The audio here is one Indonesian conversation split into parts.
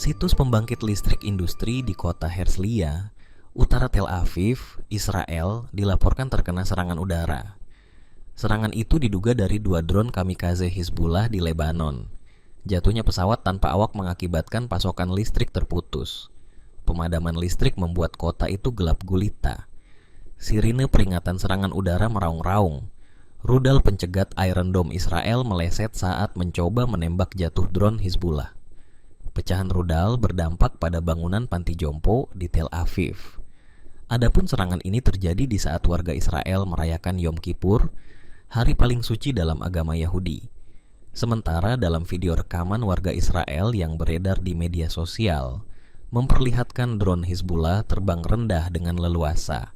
Situs pembangkit listrik industri di kota Herzliya, utara Tel Aviv, Israel, dilaporkan terkena serangan udara. Serangan itu diduga dari 2 drone kamikaze Hizbullah di Lebanon. Jatuhnya pesawat tanpa awak mengakibatkan pasokan listrik terputus. Pemadaman listrik membuat kota itu gelap gulita. Sirine peringatan serangan udara meraung-raung. Rudal pencegat Iron Dome Israel meleset saat mencoba menembak jatuh drone Hizbullah. Pecahan rudal berdampak pada bangunan panti jompo di Tel Aviv. Adapun serangan ini terjadi di saat warga Israel merayakan Yom Kippur, hari paling suci dalam agama Yahudi. Sementara dalam video rekaman warga Israel yang beredar di media sosial, memperlihatkan drone Hizbullah terbang rendah dengan leluasa.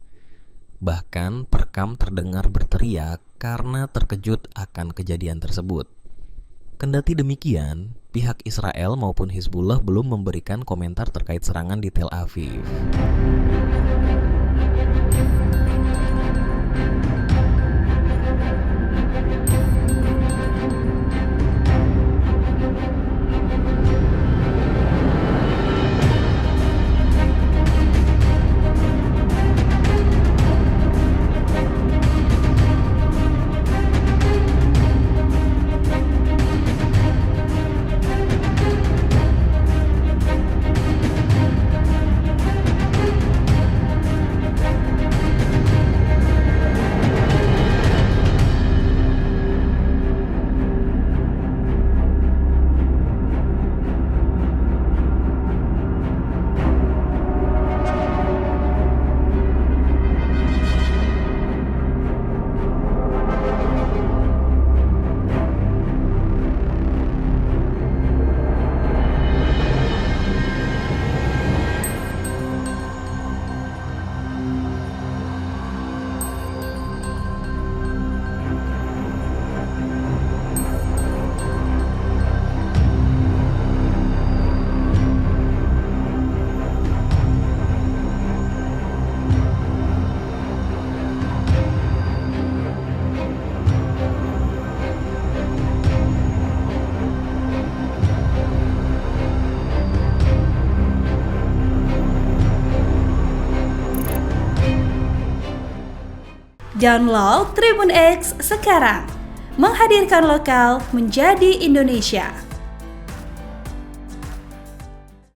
Bahkan perekam terdengar berteriak karena terkejut akan kejadian tersebut. Kendati demikian, pihak Israel maupun Hizbullah belum memberikan komentar terkait serangan di Tel Aviv. Download Tribun X sekarang, menghadirkan lokal menjadi Indonesia.